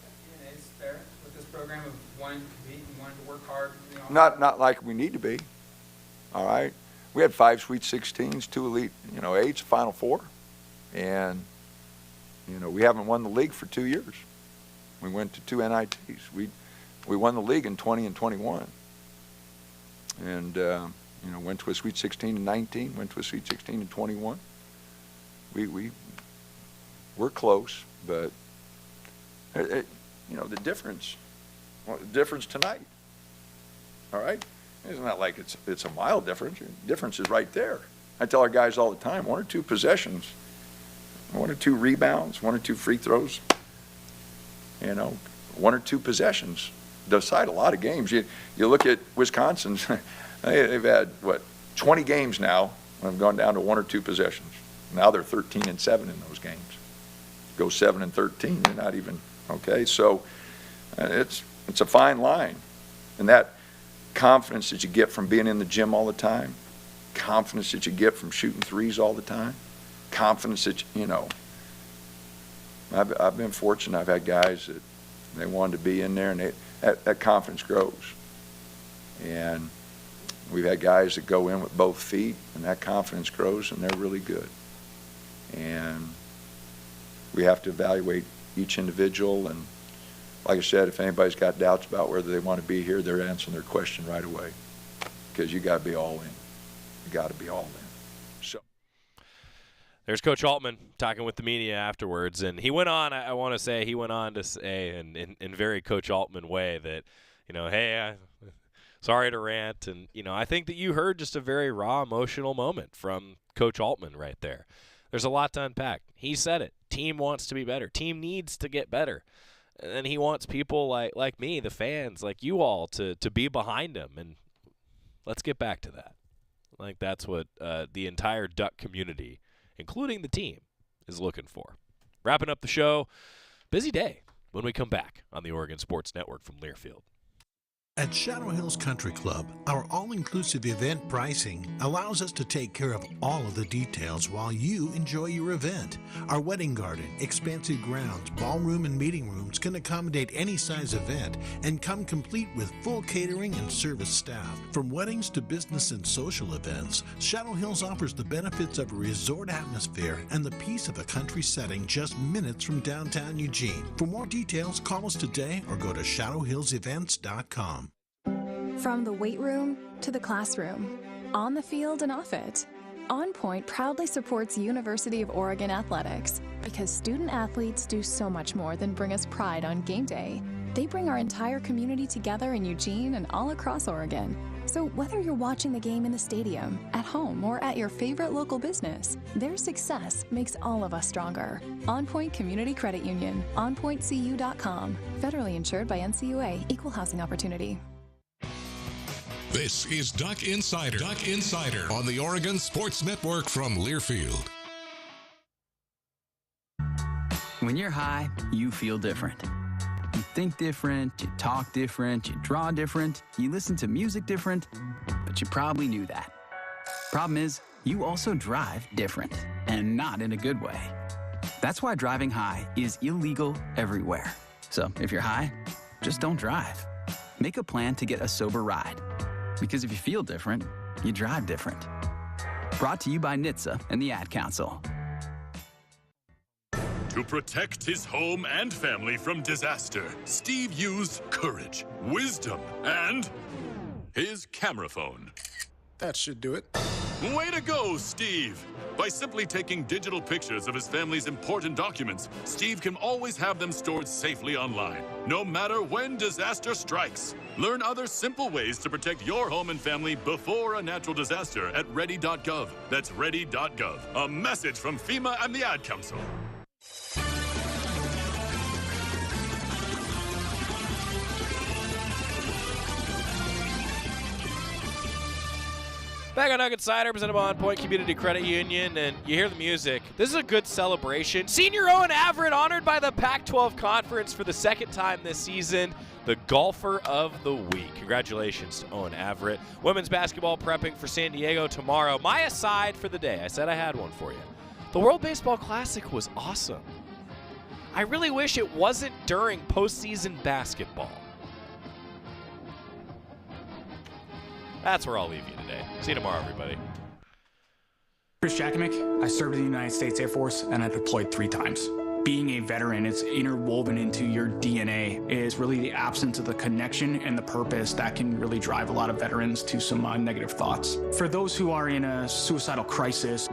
Is there with this program of wanting to compete and wanting to work hard in the offseason? Not like we need to be. All right? We had 5 Sweet 16s, 2 Elite, 8s, Final Four. And, we haven't won the league for 2 years. We went to 2 NITs. We won the league in 20 and 21. And, went to a Sweet 16 in 19, went to a Sweet 16 in 21. We're close, but, the difference tonight, all right? It's not like it's a mild difference. The difference is right there. I tell our guys all the time, 1 or 2 possessions, 1 or 2 rebounds, 1 or 2 free throws, 1 or 2 possessions decide a lot of games. You look at Wisconsin, they've had, 20 games now and have gone down to 1 or 2 possessions. Now they're 13-7 in those games. Go 7-13, you're not even, okay? So it's a fine line. And that confidence that you get from being in the gym all the time, confidence that you get from shooting threes all the time, confidence that, I've been fortunate. I've had guys that they wanted to be in there, and that confidence grows. And we've had guys that go in with both feet, and that confidence grows, and they're really good. And we have to evaluate each individual. And like I said, if anybody's got doubts about whether they want to be here, they're answering their question right away, because you got to be all in. You got to be all in. So there's Coach Altman talking with the media afterwards, and he went on. I want to say he went on to say, in very Coach Altman way, that hey, sorry to rant, and I think that you heard just a very raw, emotional moment from Coach Altman right there. There's a lot to unpack. He said it. Team wants to be better. Team needs to get better. And he wants people like me, the fans, like you all, to be behind him. And let's get back to that. That's what the entire Duck community, including the team, is looking for. Wrapping up the show. Busy day. when we come back on the Oregon Sports Network from Learfield. At Shadow Hills Country Club, our all-inclusive event pricing allows us to take care of all of the details while you enjoy your event. Our wedding garden, expansive grounds, ballroom, and meeting rooms can accommodate any size event and come complete with full catering and service staff. From weddings to business and social events, Shadow Hills offers the benefits of a resort atmosphere and the peace of a country setting just minutes from downtown Eugene. For more details, call us today or go to shadowhillsevents.com. From the weight room to the classroom, on the field and off it, On Point proudly supports University of Oregon athletics because student athletes do so much more than bring us pride on game day. They bring our entire community together in Eugene and all across Oregon. So whether you're watching the game in the stadium, at home, or at your favorite local business, their success makes all of us stronger. On Point Community Credit Union, onpointcu.com. Federally insured by NCUA, Equal Housing Opportunity. This is Duck Insider. Duck Insider on the Oregon Sports Network from Learfield. When you're high, you feel different. You think different, you talk different, you draw different, you listen to music different, but you probably knew that. Problem is, you also drive different, and not in a good way. That's why driving high is illegal everywhere. So if you're high, just don't drive. Make a plan to get a sober ride. Because if you feel different, you drive different. Brought to you by NHTSA and the Ad Council. To protect his home and family from disaster, Steve used courage, wisdom, and his camera phone. That should do it. Way to go, Steve! By simply taking digital pictures of his family's important documents, Steve can always have them stored safely online, no matter when disaster strikes. Learn other simple ways to protect your home and family before a natural disaster at ready.gov. That's ready.gov. A message from FEMA and the Ad Council. Back on Duck Insider, presented by On Point Community Credit Union, and you hear the music. This is a good celebration. Senior Owen Averett honored by the Pac-12 Conference for the second time this season, the Golfer of the Week. Congratulations to Owen Averett. Women's basketball prepping for San Diego tomorrow. My aside for the day, I said I had one for you. The World Baseball Classic was awesome. I really wish it wasn't during postseason basketball. That's where I'll leave you today. See you tomorrow, everybody. Chris Jakimick. I served in the United States Air Force, and I deployed 3 times. Being a veteran, it's interwoven into your DNA, is really the absence of the connection and the purpose that can really drive a lot of veterans to some negative thoughts. For those who are in a suicidal crisis,